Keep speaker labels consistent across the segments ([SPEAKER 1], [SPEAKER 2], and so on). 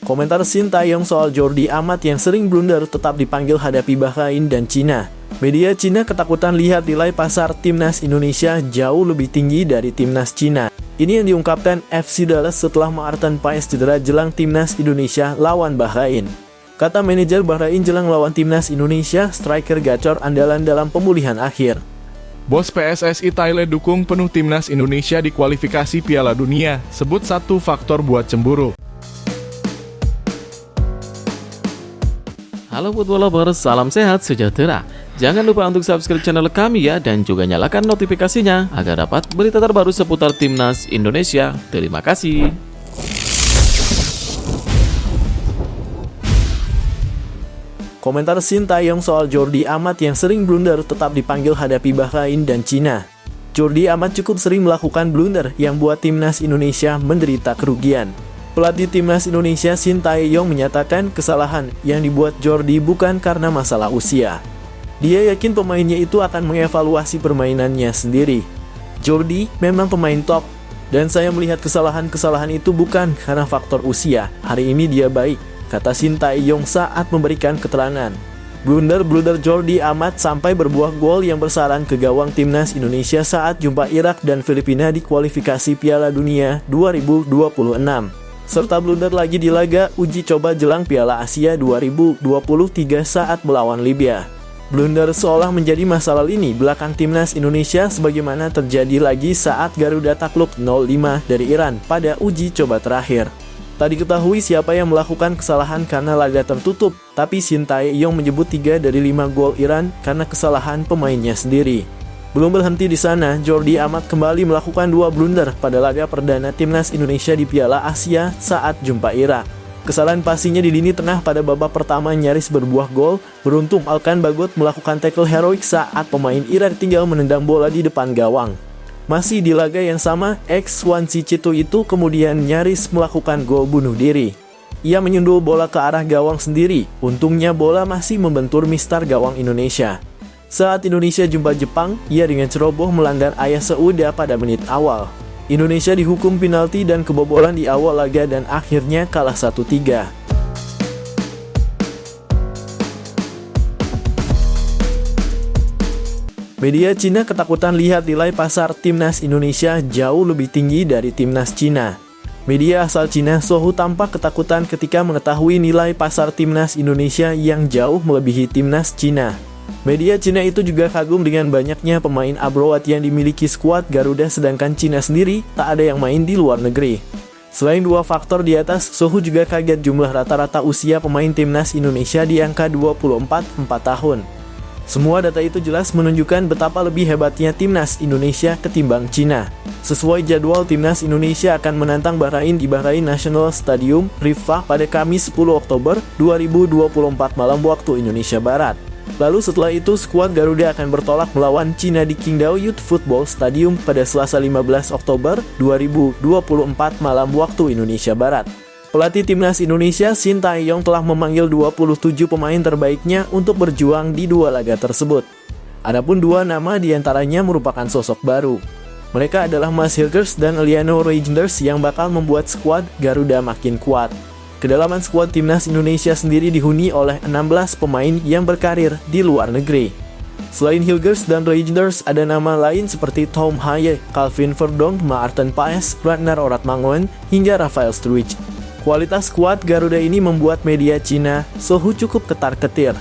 [SPEAKER 1] Komentar Shin Tae-yong soal Jordi Amat yang sering blunder tetap dipanggil hadapi Bahrain dan Cina. Media Cina ketakutan lihat nilai pasar timnas Indonesia jauh lebih tinggi dari timnas Cina. Ini yang diungkapkan FC Dallas setelah Maarten Paes cedera jelang timnas Indonesia lawan Bahrain. Kata manajer Bahrain jelang lawan timnas Indonesia, striker gacor andalan dalam pemulihan akhir.
[SPEAKER 2] Bos PSSI Thailand dukung penuh timnas Indonesia di kualifikasi Piala Dunia, sebut satu faktor buat cemburu.
[SPEAKER 3] Halo football lovers, salam sehat sejahtera. Jangan lupa untuk subscribe channel kami ya, dan juga nyalakan notifikasinya agar dapat berita terbaru seputar timnas Indonesia. Terima kasih.
[SPEAKER 1] Komentar Shin Tae-yong soal Jordi Amat yang sering blunder tetap dipanggil hadapi Bahrain dan Cina. Jordi Amat cukup sering melakukan blunder yang buat timnas Indonesia menderita kerugian. Pelatih timnas Indonesia Shin Tae-yong menyatakan kesalahan yang dibuat Jordi bukan karena masalah usia. Dia yakin pemainnya itu akan mengevaluasi permainannya sendiri. Jordi memang pemain top, dan saya melihat kesalahan-kesalahan itu bukan karena faktor usia. Hari ini dia baik, kata Shin Tae-yong saat memberikan keterangan. Blunder-blunder Jordi Amat sampai berbuah gol yang bersarang ke gawang timnas Indonesia saat jumpa Irak dan Filipina di kualifikasi Piala Dunia 2026. Serta blunder lagi di laga uji coba jelang Piala Asia 2023 saat melawan Libya. Blunder seolah menjadi masalah lini belakang timnas Indonesia sebagaimana terjadi lagi saat Garuda takluk 0-5 dari Iran pada uji coba terakhir. Tak diketahui siapa yang melakukan kesalahan karena laga tertutup, tapi Shin Tae-yong menyebut 3 dari 5 gol Iran karena kesalahan pemainnya sendiri. Belum berhenti di sana, Jordi Amat kembali melakukan 2 blunder pada laga perdana timnas Indonesia di Piala Asia saat jumpa Irak. Kesalahan passingnya di lini tengah pada babak pertama nyaris berbuah gol. Beruntung Alkan Bagot melakukan tackle heroik saat pemain Irak tinggal menendang bola di depan gawang. Masih di laga yang sama, ex-Swansea Cito itu kemudian nyaris melakukan gol bunuh diri. Ia menyundul bola ke arah gawang sendiri. Untungnya bola masih membentur mistar gawang Indonesia. Saat Indonesia jumpa Jepang, ia dengan ceroboh melanggar Ayah Seuda pada menit awal. Indonesia dihukum penalti dan kebobolan di awal laga dan akhirnya kalah 1-3. Media Cina ketakutan lihat nilai pasar timnas Indonesia jauh lebih tinggi dari timnas Cina. Media asal Cina Sohu tampak ketakutan ketika mengetahui nilai pasar timnas Indonesia yang jauh melebihi timnas Cina. Media Cina itu juga kagum dengan banyaknya pemain abroad yang dimiliki skuad Garuda, sedangkan Cina sendiri tak ada yang main di luar negeri. Selain 2 faktor di atas, Sohu juga kaget jumlah rata-rata usia pemain timnas Indonesia di angka 24,4 tahun. Semua data itu jelas menunjukkan betapa lebih hebatnya timnas Indonesia ketimbang Cina. Sesuai jadwal, timnas Indonesia akan menantang Bahrain di Bahrain National Stadium, Rifah pada Kamis 10 Oktober 2024 malam waktu Indonesia Barat. Lalu setelah itu, skuad Garuda akan bertolak melawan Cina di Qingdao Youth Football Stadium pada Selasa 15 Oktober 2024 malam waktu Indonesia Barat. Pelatih timnas Indonesia Shin Tae-yong telah memanggil 27 pemain terbaiknya untuk berjuang di 2 laga tersebut. Adapun 2 nama diantaranya merupakan sosok baru. Mereka adalah Mads Hilgers dan Eliano Reijnders yang bakal membuat skuad Garuda makin kuat. Kedalaman skuad timnas Indonesia sendiri dihuni oleh 16 pemain yang berkarir di luar negeri. Selain Hilgers dan Reijnders, ada nama lain seperti Tom Haye, Calvin Verdonk, Maarten Paes, Ragnar Oratmangoen, hingga Rafael Struijk. Kualitas skuad Garuda ini membuat media Cina Sohu cukup ketar-ketir.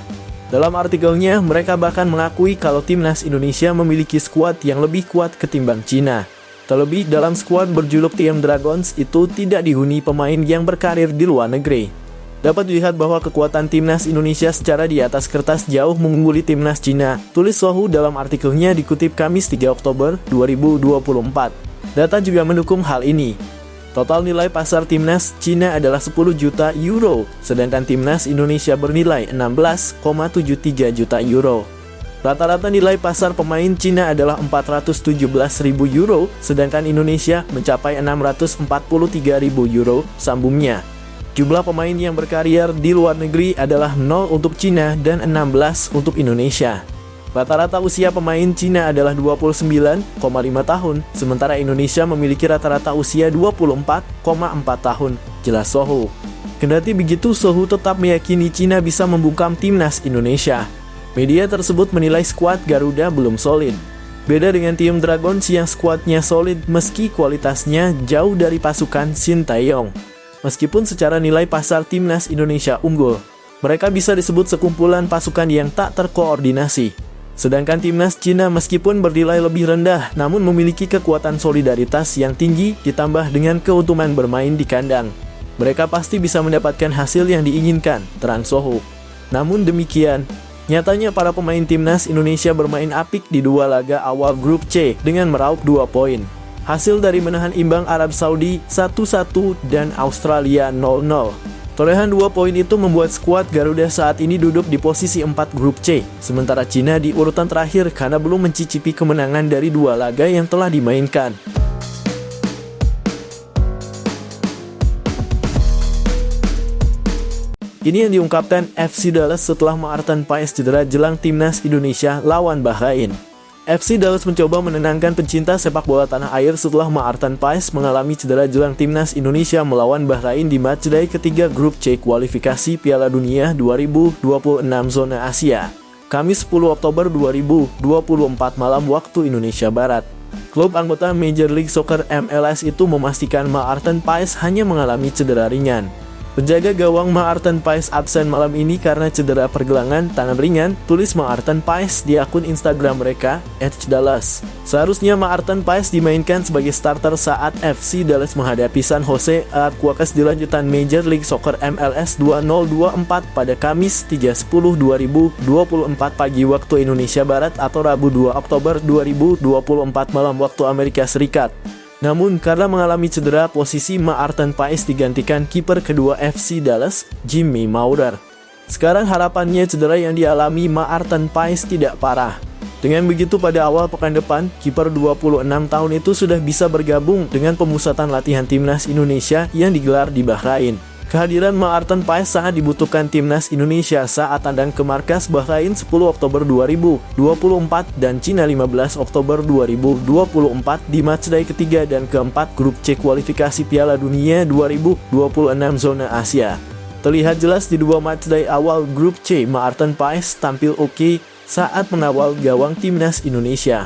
[SPEAKER 1] Dalam artikelnya, mereka bahkan mengakui kalau timnas Indonesia memiliki skuad yang lebih kuat ketimbang Cina. Terlebih dalam skuad berjuluk TM Dragons itu tidak dihuni pemain yang berkarir di luar negeri. Dapat dilihat bahwa kekuatan timnas Indonesia secara di atas kertas jauh mengungguli timnas Cina, tulis Sohu dalam artikelnya dikutip Kamis 3 Oktober 2024. Data juga mendukung hal ini. Total nilai pasar timnas Cina adalah 10 juta euro, sedangkan timnas Indonesia bernilai 16,73 juta euro. Rata-rata nilai pasar pemain Cina adalah 417.000 euro, sedangkan Indonesia mencapai 643.000 euro, sambungnya. Jumlah pemain yang berkarier di luar negeri adalah 0 untuk Cina dan 16 untuk Indonesia. Rata-rata usia pemain Cina adalah 29,5 tahun, sementara Indonesia memiliki rata-rata usia 24,4 tahun, jelas Sohu. Kendati begitu, Sohu tetap meyakini Cina bisa membungkam timnas Indonesia. Media tersebut menilai skuad Garuda belum solid. Beda dengan tim Dragons yang skuadnya solid meski kualitasnya jauh dari pasukan Sintayong. Meskipun secara nilai pasar timnas Indonesia unggul, mereka bisa disebut sekumpulan pasukan yang tak terkoordinasi. Sedangkan timnas Cina meskipun bernilai lebih rendah, namun memiliki kekuatan solidaritas yang tinggi ditambah dengan keuntungan bermain di kandang. Mereka pasti bisa mendapatkan hasil yang diinginkan, terang Sohu. Namun demikian, nyatanya para pemain timnas Indonesia bermain apik di dua laga awal grup C dengan meraup 2 poin. Hasil dari menahan imbang Arab Saudi 1-1 dan Australia 0-0. Torehan 2 poin itu membuat skuad Garuda saat ini duduk di posisi 4 grup C, sementara Cina di urutan terakhir karena belum mencicipi kemenangan dari 2 laga yang telah dimainkan. Ini yang diungkapkan FC Dallas setelah Maarten Paes cedera jelang timnas Indonesia lawan Bahrain. FC Dallas mencoba menenangkan pencinta sepak bola tanah air setelah Maarten Paes mengalami cedera jelang timnas Indonesia melawan Bahrain di matchday ketiga grup C kualifikasi Piala Dunia 2026 zona Asia. Kamis 10 Oktober 2024 malam waktu Indonesia Barat. Klub anggota Major League Soccer MLS itu memastikan Maarten Paes hanya mengalami cedera ringan. Penjaga gawang Maarten Paes absen malam ini karena cedera pergelangan tangan ringan, tulis Maarten Paes di akun Instagram mereka, @dallas. Seharusnya Maarten Paes dimainkan sebagai starter saat FC Dallas menghadapi San Jose Earthquakes di lanjutan Major League Soccer MLS 2024 pada Kamis 3/10/2024 pagi waktu Indonesia Barat atau Rabu 2 Oktober 2024 malam waktu Amerika Serikat. Namun karena mengalami cedera, posisi Maarten Paes digantikan kiper kedua FC Dallas, Jimmy Maurer. Sekarang harapannya cedera yang dialami Maarten Paes tidak parah. Dengan begitu pada awal pekan depan, kiper 26 tahun itu sudah bisa bergabung dengan pemusatan latihan timnas Indonesia yang digelar di Bahrain. Kehadiran Maarten Paes sangat dibutuhkan timnas Indonesia saat tandang ke markas Bahrain 10 Oktober 2024 dan Cina 15 Oktober 2024 di matchday ketiga dan keempat grup C kualifikasi Piala Dunia 2026 zona Asia. Terlihat jelas di dua matchday awal grup C, Maarten Paes tampil oke saat mengawal gawang timnas Indonesia.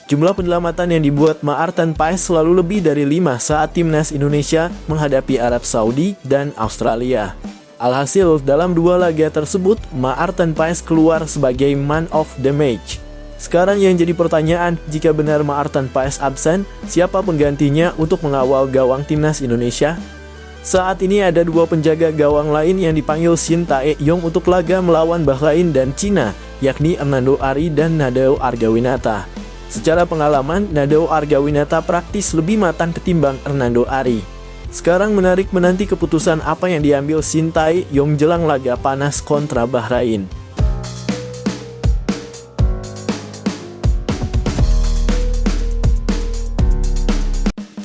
[SPEAKER 1] Jumlah penyelamatan yang dibuat Maarten Paes selalu lebih dari 5 saat timnas Indonesia menghadapi Arab Saudi dan Australia. Alhasil, dalam 2 laga tersebut, Maarten Paes keluar sebagai man of the match. Sekarang yang jadi pertanyaan, jika benar Maarten Paes absen, siapa penggantinya untuk mengawal gawang timnas Indonesia? Saat ini ada 2 penjaga gawang lain yang dipanggil Shin Tae-yong untuk laga melawan Bahrain dan Cina, yakni Hernando Ari dan Nadeo Argawinata. Secara pengalaman, Nadeo Argawinata praktis lebih matang ketimbang Hernando Ari. Sekarang menarik menanti keputusan apa yang diambil Shin Tae-yong jelang laga panas kontra Bahrain.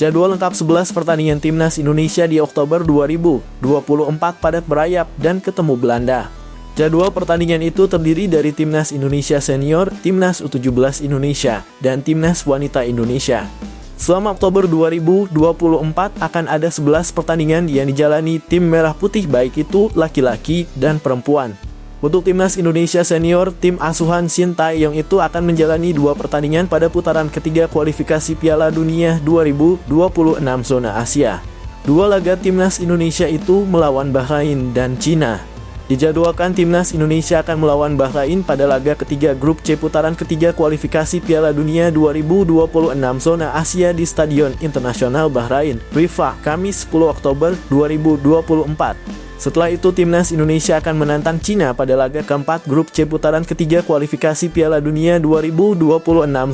[SPEAKER 1] Jadwal lengkap 11 pertandingan timnas Indonesia di Oktober 2024 padat berayap dan ketemu Belanda. Jadwal pertandingan itu terdiri dari Timnas Indonesia Senior, Timnas U17 Indonesia, dan Timnas Wanita Indonesia. Selama Oktober 2024 akan ada 11 pertandingan yang dijalani tim merah putih baik itu laki-laki dan perempuan. Untuk Timnas Indonesia Senior, tim asuhan Shin Tae-yong itu akan menjalani 2 pertandingan pada putaran ketiga kualifikasi Piala Dunia 2026 zona Asia. 2 laga Timnas Indonesia itu melawan Bahrain dan Cina. Dijadwalkan Timnas Indonesia akan melawan Bahrain pada laga ketiga grup C putaran ketiga kualifikasi Piala Dunia 2026 zona Asia di Stadion Internasional Bahrain, Rifah, Kamis 10 Oktober 2024. Setelah itu Timnas Indonesia akan menantang Cina pada laga keempat grup C putaran ketiga kualifikasi Piala Dunia 2026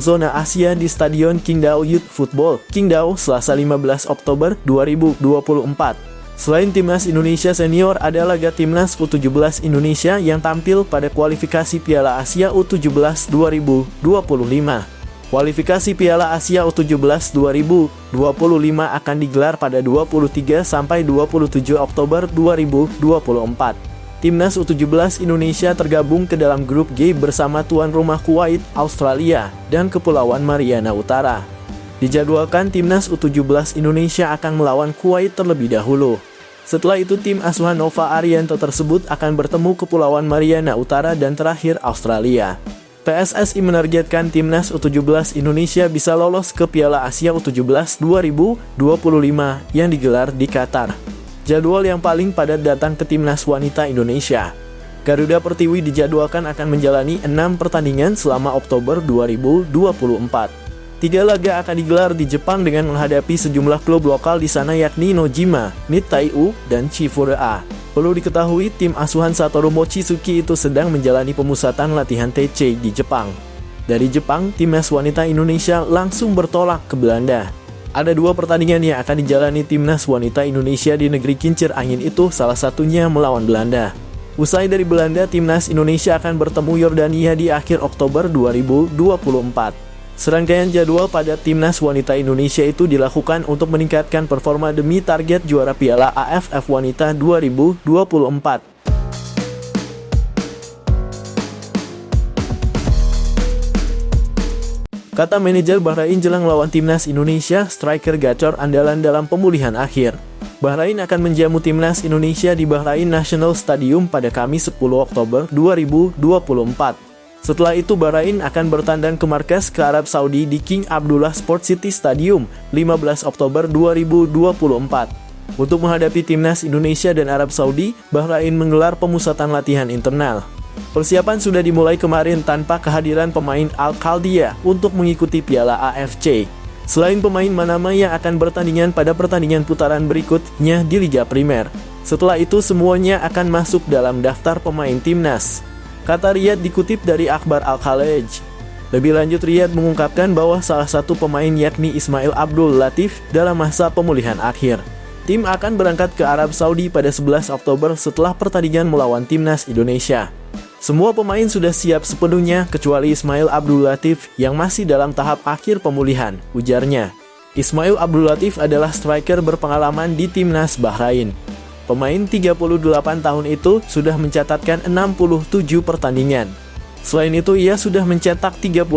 [SPEAKER 1] zona Asia di Stadion Qingdao Youth Football, Qingdao, Selasa 15 Oktober 2024. Selain Timnas Indonesia Senior, ada laga Timnas U17 Indonesia yang tampil pada kualifikasi Piala Asia U17 2025. Kualifikasi Piala Asia U17 2025 akan digelar pada 23 sampai 27 Oktober 2024. Timnas U17 Indonesia tergabung ke dalam grup G bersama tuan rumah Kuwait, Australia, dan Kepulauan Mariana Utara. Dijadwalkan Timnas U17 Indonesia akan melawan Kuwait terlebih dahulu. Setelah itu tim asuhan Nova Arianto tersebut akan bertemu Kepulauan Mariana Utara dan terakhir Australia. PSSI menargetkan timnas U17 Indonesia bisa lolos ke Piala Asia U17 2025 yang digelar di Qatar. Jadwal yang paling padat datang ke timnas wanita Indonesia. Garuda Pertiwi dijadwalkan akan menjalani 6 pertandingan selama Oktober 2024. 3 laga akan digelar di Jepang dengan menghadapi sejumlah klub lokal di sana yakni Nojima, Nittaiu, dan Chifurea. Perlu diketahui tim asuhan Satoru Mochizuki itu sedang menjalani pemusatan latihan TC di Jepang. Dari Jepang, timnas wanita Indonesia langsung bertolak ke Belanda. Ada 2 pertandingan yang akan dijalani timnas wanita Indonesia di negeri kincir angin itu, salah satunya melawan Belanda. Usai dari Belanda, timnas Indonesia akan bertemu Yordania di akhir Oktober 2024. Serangkaian jadwal pada timnas wanita Indonesia itu dilakukan untuk meningkatkan performa demi target juara Piala AFF Wanita 2024. Kata manajer Bahrain jelang lawan timnas Indonesia, striker gacor andalan dalam pemulihan akhir. Bahrain akan menjamu timnas Indonesia di Bahrain National Stadium pada Kamis 10 Oktober 2024. Setelah itu Bahrain akan bertandang ke markas ke Arab Saudi di King Abdullah Sport City Stadium 15 Oktober 2024. Untuk menghadapi timnas Indonesia dan Arab Saudi, Bahrain menggelar pemusatan latihan internal. Persiapan sudah dimulai kemarin tanpa kehadiran pemain Al-Qaldiyah untuk mengikuti Piala AFC. Selain pemain Manama yang akan bertandingan pada pertandingan putaran berikutnya di Liga Primer. Setelah itu semuanya akan masuk dalam daftar pemain timnas. Kata Riyad dikutip dari Akhbar Al-Khalej. Lebih lanjut, Riyad mengungkapkan bahwa salah satu pemain yakni Ismail Abdul Latif dalam masa pemulihan akhir. Tim akan berangkat ke Arab Saudi pada 11 Oktober setelah pertandingan melawan timnas Indonesia. Semua pemain sudah siap sepenuhnya kecuali Ismail Abdul Latif yang masih dalam tahap akhir pemulihan, ujarnya. Ismail Abdul Latif adalah striker berpengalaman di timnas Bahrain. Pemain 38 tahun itu sudah mencatatkan 67 pertandingan. Selain itu, ia sudah mencetak 31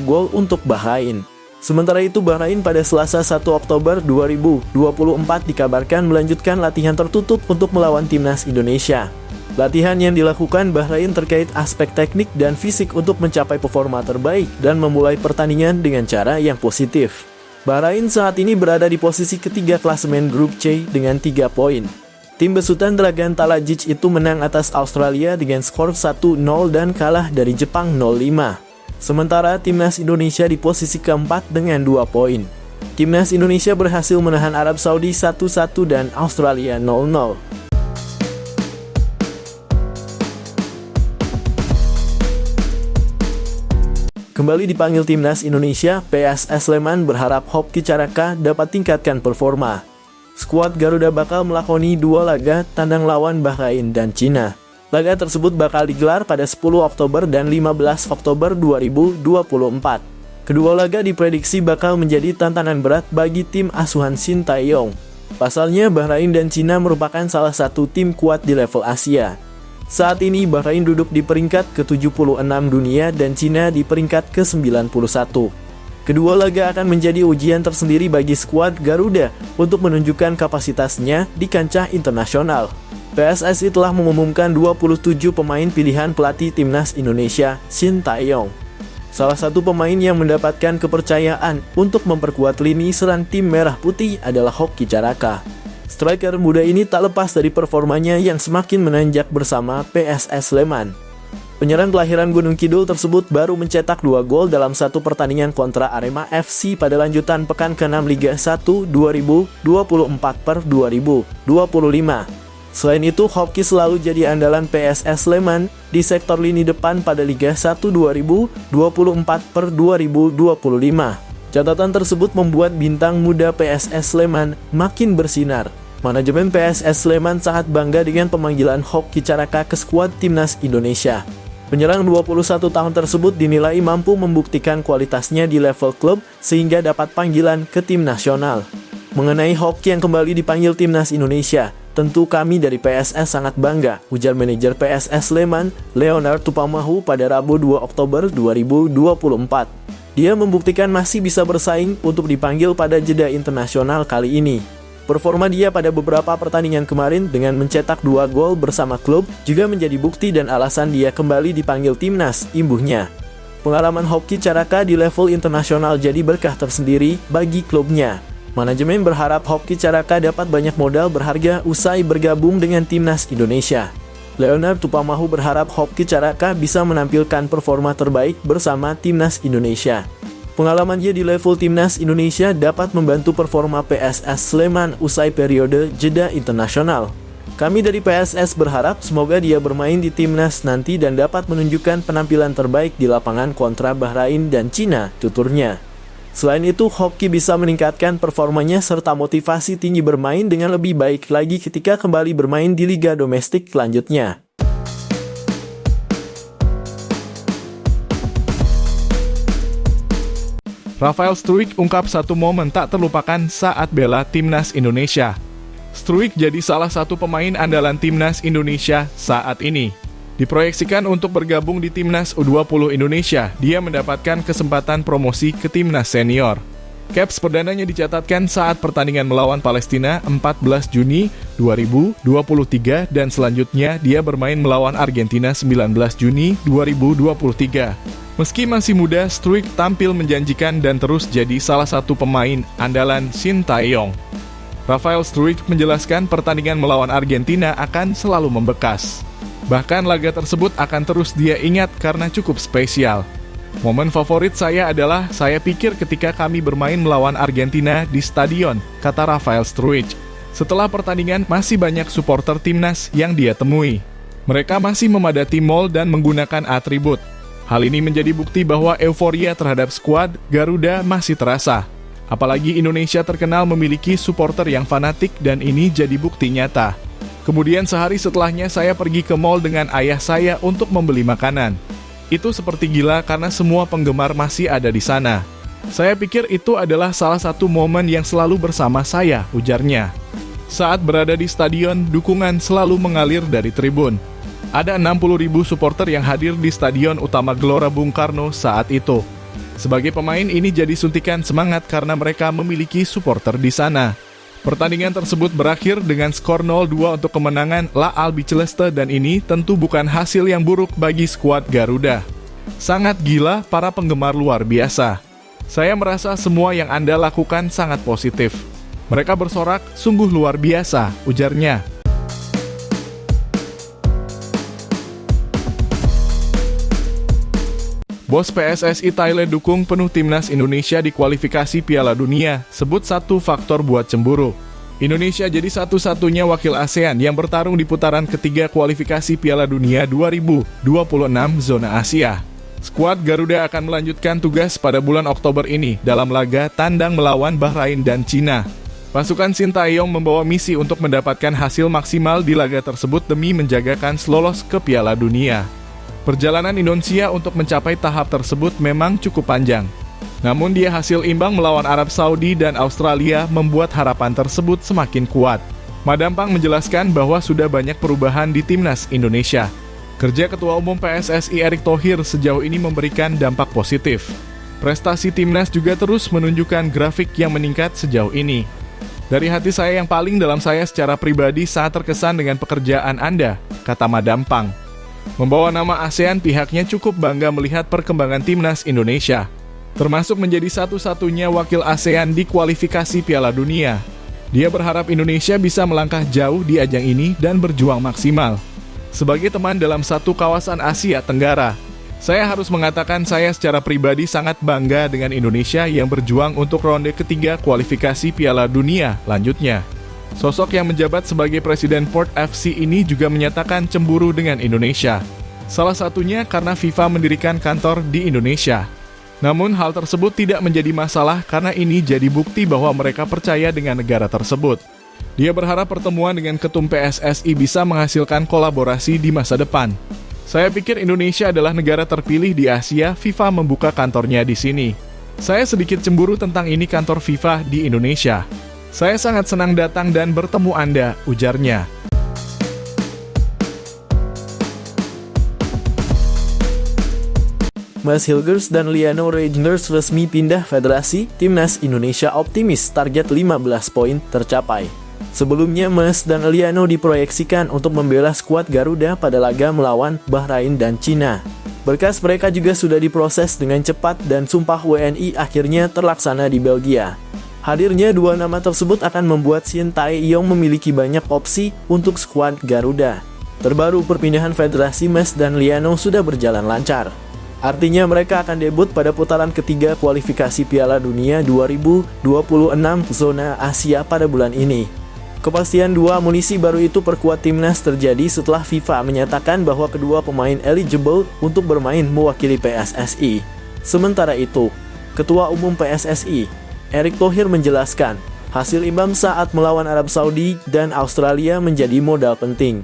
[SPEAKER 1] gol untuk Bahrain. Sementara itu, Bahrain pada Selasa 1 Oktober 2024 dikabarkan melanjutkan latihan tertutup untuk melawan timnas Indonesia. Latihan yang dilakukan Bahrain terkait aspek teknik dan fisik untuk mencapai performa terbaik dan memulai pertandingan dengan cara yang positif. Bahrain saat ini berada di posisi ketiga klasemen grup C dengan 3 poin. Tim besutan Dragan Talajic itu menang atas Australia dengan skor 1-0 dan kalah dari Jepang 0-5. Sementara timnas Indonesia di posisi keempat dengan 2 poin. Timnas Indonesia berhasil menahan Arab Saudi 1-1 dan Australia 0-0. Kembali dipanggil timnas Indonesia, PSS Sleman berharap Hoki Caraka dapat tingkatkan performa. Skuad Garuda bakal melakoni 2 laga tandang lawan Bahrain dan Cina. Laga tersebut bakal digelar pada 10 Oktober dan 15 Oktober 2024. Kedua laga diprediksi bakal menjadi tantangan berat bagi tim asuhan Shin Tae-yong. Pasalnya, Bahrain dan Cina merupakan salah satu tim kuat di level Asia. Saat ini Bahrain duduk di peringkat ke-76 dunia dan Cina di peringkat ke-91. Kedua laga akan menjadi ujian tersendiri bagi skuad Garuda untuk menunjukkan kapasitasnya di kancah internasional. PSSI telah mengumumkan 27 pemain pilihan pelatih timnas Indonesia, Shin Tae-yong. Salah satu pemain yang mendapatkan kepercayaan untuk memperkuat lini serang tim Merah Putih adalah Hoki Caraka. Striker muda ini tak lepas dari performanya yang semakin menanjak bersama PSS Sleman. Penyerang kelahiran Gunung Kidul tersebut baru mencetak 2 gol dalam satu pertandingan kontra Arema FC pada lanjutan pekan ke-6 Liga 1 2024/2025. Selain itu, Hoki selalu jadi andalan PSS Sleman di sektor lini depan pada Liga 1 2024/2025. Catatan tersebut membuat bintang muda PSS Sleman makin bersinar. Manajemen PSS Sleman sangat bangga dengan pemanggilan Hoki Caraka ke skuad timnas Indonesia. Penyerang 21 tahun tersebut dinilai mampu membuktikan kualitasnya di level klub sehingga dapat panggilan ke tim nasional. Mengenai Hoki yang kembali dipanggil timnas Indonesia, tentu kami dari PSS sangat bangga, ujar manajer PSS Sleman, Leonard Tupamahu pada Rabu 2 Oktober 2024. Dia membuktikan masih bisa bersaing untuk dipanggil pada jeda internasional kali ini. Performa dia pada beberapa pertandingan kemarin dengan mencetak 2 gol bersama klub juga menjadi bukti dan alasan dia kembali dipanggil timnas, imbuhnya. Pengalaman Hoki Caraka di level internasional jadi berkah tersendiri bagi klubnya. Manajemen berharap Hoki Caraka dapat banyak modal berharga usai bergabung dengan timnas Indonesia. Leonard Tupamahu berharap Hoki Caraka bisa menampilkan performa terbaik bersama timnas Indonesia. Pengalaman dia di level timnas Indonesia dapat membantu performa PSS Sleman usai periode jeda internasional. Kami dari PSS berharap semoga dia bermain di timnas nanti dan dapat menunjukkan penampilan terbaik di lapangan kontra Bahrain dan Cina, tuturnya. Selain itu, Hoki bisa meningkatkan performanya serta motivasi tinggi bermain dengan lebih baik lagi ketika kembali bermain di liga domestik selanjutnya.
[SPEAKER 2] Rafael Struijk ungkap satu momen tak terlupakan saat bela timnas Indonesia. Struijk jadi salah satu pemain andalan timnas Indonesia saat ini. Diproyeksikan untuk bergabung di timnas U20 Indonesia, dia mendapatkan kesempatan promosi ke timnas senior. Caps perdananya dicatatkan saat pertandingan melawan Palestina 14 Juni 2023 dan selanjutnya dia bermain melawan Argentina 19 Juni 2023. Meski masih muda, Struijk tampil menjanjikan dan terus jadi salah satu pemain andalan Sintayong. Rafael Struijk menjelaskan pertandingan melawan Argentina akan selalu membekas. Bahkan laga tersebut akan terus dia ingat karena cukup spesial. Momen favorit saya adalah saya pikir ketika kami bermain melawan Argentina di stadion, kata Rafael Struijk. Setelah pertandingan masih banyak supporter timnas yang dia temui. Mereka masih memadati mal dan menggunakan atribut. Hal ini menjadi bukti bahwa euforia terhadap skuad Garuda masih terasa. Apalagi Indonesia terkenal memiliki supporter yang fanatik dan ini jadi bukti nyata. Kemudian sehari setelahnya saya pergi ke mal dengan ayah saya untuk membeli makanan. Itu seperti gila karena semua penggemar masih ada di sana. Saya pikir itu adalah salah satu momen yang selalu bersama saya, ujarnya. Saat berada di stadion, dukungan selalu mengalir dari tribun. Ada 60.000 supporter yang hadir di Stadion Utama Gelora Bung Karno saat itu. Sebagai pemain ini jadi suntikan semangat karena mereka memiliki supporter di sana. Pertandingan tersebut berakhir dengan skor 0-2 untuk kemenangan La Albiceleste dan ini tentu bukan hasil yang buruk bagi skuad Garuda. Sangat gila, para penggemar luar biasa. Saya merasa semua yang Anda lakukan sangat positif. Mereka bersorak, sungguh luar biasa, ujarnya. Bos PSSI Thailand dukung penuh timnas Indonesia di kualifikasi Piala Dunia, sebut satu faktor buat cemburu. Indonesia jadi satu-satunya wakil ASEAN yang bertarung di putaran ketiga kualifikasi Piala Dunia 2026 zona Asia. Skuad Garuda akan melanjutkan tugas pada bulan Oktober ini dalam laga tandang melawan Bahrain dan Cina. Pasukan Sintayong membawa misi untuk mendapatkan hasil maksimal di laga tersebut demi menjaga kans lolos ke Piala Dunia. Perjalanan Indonesia untuk mencapai tahap tersebut memang cukup panjang. Namun dia hasil imbang melawan Arab Saudi dan Australia membuat harapan tersebut semakin kuat. Madampang menjelaskan bahwa sudah banyak perubahan di timnas Indonesia. Kerja Ketua Umum PSSI Erick Thohir sejauh ini memberikan dampak positif. Prestasi timnas juga terus menunjukkan grafik yang meningkat sejauh ini. Dari hati saya yang paling dalam saya secara pribadi sangat terkesan dengan pekerjaan Anda, kata Madampang. Membawa nama ASEAN, pihaknya cukup bangga melihat perkembangan timnas Indonesia, termasuk menjadi satu-satunya wakil ASEAN di kualifikasi Piala Dunia. Dia berharap Indonesia bisa melangkah jauh di ajang ini dan berjuang maksimal. Sebagai teman dalam satu kawasan Asia Tenggara, saya harus mengatakan saya secara pribadi sangat bangga dengan Indonesia yang berjuang untuk ronde ketiga kualifikasi Piala Dunia, lanjutnya. Sosok yang menjabat sebagai Presiden Port FC ini juga menyatakan cemburu dengan Indonesia. Salah satunya karena FIFA mendirikan kantor di Indonesia. Namun hal tersebut tidak menjadi masalah karena ini jadi bukti bahwa mereka percaya dengan negara tersebut. Dia berharap pertemuan dengan Ketum PSSI bisa menghasilkan kolaborasi di masa depan. Saya pikir Indonesia adalah negara terpilih di Asia, FIFA membuka kantornya di sini. Saya sedikit cemburu tentang ini kantor FIFA di Indonesia. Saya sangat senang datang dan bertemu Anda, ujarnya.
[SPEAKER 1] Mas Hilgers dan Liano Reijnders resmi pindah federasi, Timnas Indonesia optimis target 15 poin tercapai. Sebelumnya, Mas dan Liano diproyeksikan untuk membela skuad Garuda pada laga melawan Bahrain dan Cina. Berkas mereka juga sudah diproses dengan cepat dan sumpah WNI akhirnya terlaksana di Belgia. Hadirnya dua nama tersebut akan membuat Shin Tae-yong memiliki banyak opsi untuk skuad Garuda. Terbaru, perpindahan federasi Mas dan Liano sudah berjalan lancar. Artinya mereka akan debut pada putaran ketiga kualifikasi Piala Dunia 2026 zona Asia pada bulan ini. Kepastian dua amunisi baru itu perkuat timnas terjadi setelah FIFA menyatakan bahwa kedua pemain eligible untuk bermain mewakili PSSI. Sementara itu, Ketua Umum PSSI, Erick Thohir menjelaskan, hasil imbang saat melawan Arab Saudi dan Australia menjadi modal penting.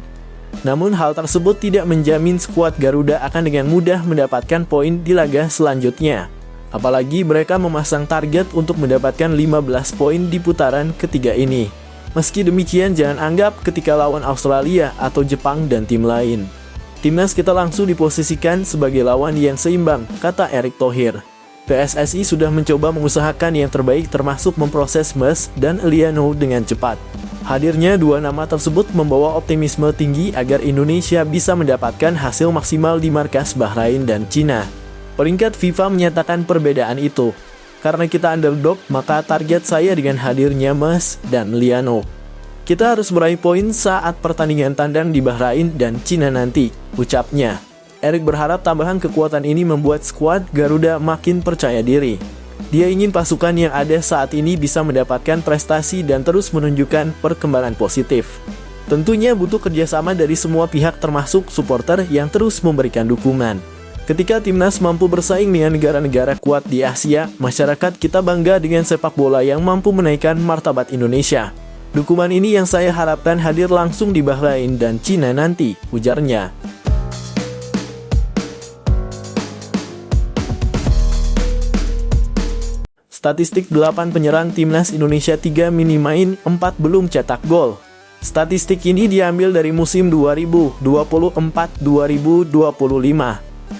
[SPEAKER 1] Namun hal tersebut tidak menjamin skuad Garuda akan dengan mudah mendapatkan poin di laga selanjutnya. Apalagi mereka memasang target untuk mendapatkan 15 poin di putaran ketiga ini. Meski demikian, jangan anggap ketika lawan Australia atau Jepang dan tim lain, timnas kita langsung diposisikan sebagai lawan yang seimbang, kata Erick Thohir. PSSI sudah mencoba mengusahakan yang terbaik termasuk memproses Mas dan Liano dengan cepat. Hadirnya dua nama tersebut membawa optimisme tinggi agar Indonesia bisa mendapatkan hasil maksimal di markas Bahrain dan Cina. Peringkat FIFA menyatakan perbedaan itu. Karena kita underdog, maka target saya dengan hadirnya Mas dan Liano. Kita harus meraih poin saat pertandingan tandang di Bahrain dan Cina nanti, ucapnya. Erick berharap tambahan kekuatan ini membuat skuad Garuda makin percaya diri. Dia ingin pasukan yang ada saat ini bisa mendapatkan prestasi dan terus menunjukkan perkembangan positif. Tentunya butuh kerjasama dari semua pihak termasuk supporter yang terus memberikan dukungan. Ketika timnas mampu bersaing dengan negara-negara kuat di Asia, masyarakat kita bangga dengan sepak bola yang mampu menaikkan martabat Indonesia. Dukungan ini yang saya harapkan hadir langsung di Bahrain dan Cina nanti, ujarnya. Statistik 8 penyerang timnas Indonesia 3 mini main, 4 belum cetak gol. Statistik ini diambil dari musim 2024-2025.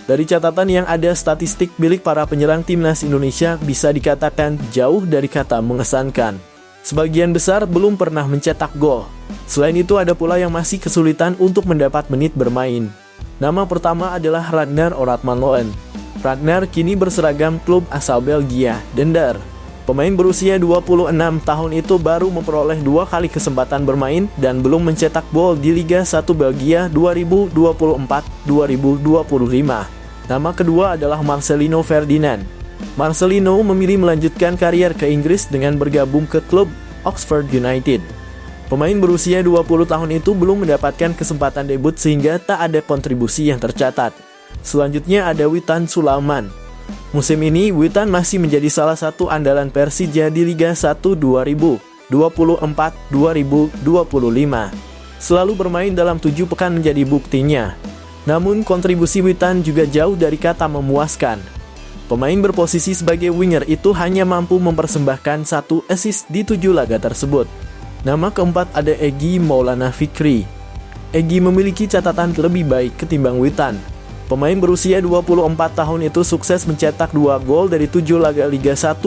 [SPEAKER 1] Dari catatan yang ada, statistik milik para penyerang timnas Indonesia bisa dikatakan jauh dari kata mengesankan. Sebagian besar belum pernah mencetak gol. Selain itu ada pula yang masih kesulitan untuk mendapat menit bermain. Nama pertama adalah Ragnar Oratmanloen. Ragnar kini berseragam klub asal Belgia, Dender. Pemain berusia 26 tahun itu baru memperoleh 2 kali kesempatan bermain dan belum mencetak gol di Liga 1 Belgia 2024-2025. Nama kedua adalah Marcelino Ferdinand. Marcelino memilih melanjutkan karier ke Inggris dengan bergabung ke klub Oxford United. Pemain berusia 20 tahun itu belum mendapatkan kesempatan debut sehingga tak ada kontribusi yang tercatat. Selanjutnya ada Witan Sulaiman. Musim ini, Witan masih menjadi salah satu andalan Persija di Liga 1 2024-2025. Selalu bermain dalam 7 pekan menjadi buktinya. Namun kontribusi Witan juga jauh dari kata memuaskan. Pemain berposisi sebagai winger itu hanya mampu mempersembahkan 1 assist di 7 laga tersebut. Nama keempat ada Egy Maulana Fikri. Egy memiliki catatan lebih baik ketimbang Witan. Pemain berusia 24 tahun itu sukses mencetak 2 gol dari 7 laga Liga 1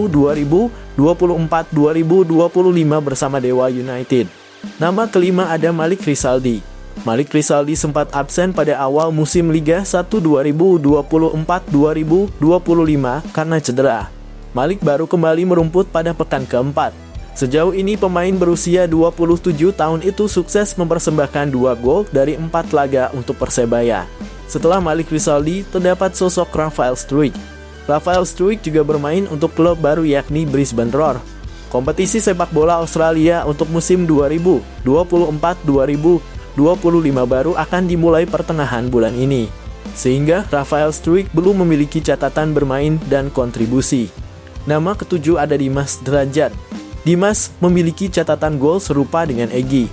[SPEAKER 1] 2024-2025 bersama Dewa United. Nama kelima ada Malik Rizaldi. Malik Rizaldi sempat absen pada awal musim Liga 1 2024-2025 karena cedera. Malik baru kembali merumput pada pekan keempat. Sejauh ini pemain berusia 27 tahun itu sukses mempersembahkan 2 gol dari 4 laga untuk Persebaya. Setelah Malik Rizaldi, terdapat sosok Rafael Struijk. Rafael Struijk juga bermain untuk klub baru yakni Brisbane Roar. Kompetisi sepak bola Australia untuk musim 2024-2025 baru akan dimulai pertengahan bulan ini. Sehingga Rafael Struijk belum memiliki catatan bermain dan kontribusi. Nama ketujuh ada Dimas Derajat. Dimas memiliki catatan gol serupa dengan Egy.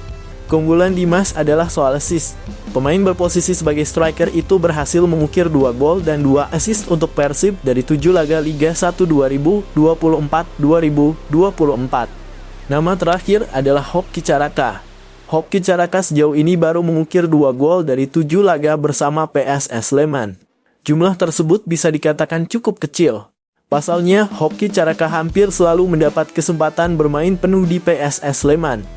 [SPEAKER 1] Keunggulan Dimas adalah soal assist. Pemain berposisi sebagai striker itu berhasil mengukir 2 gol dan 2 assist untuk Persib dari 7 laga Liga 1 2024-2024. Nama terakhir adalah Hoki Caraka. Hoki Caraka sejauh ini baru mengukir 2 gol dari 7 laga bersama PSS Sleman. Jumlah tersebut bisa dikatakan cukup kecil. Pasalnya, Hoki Caraka hampir selalu mendapat kesempatan bermain penuh di PSS Sleman.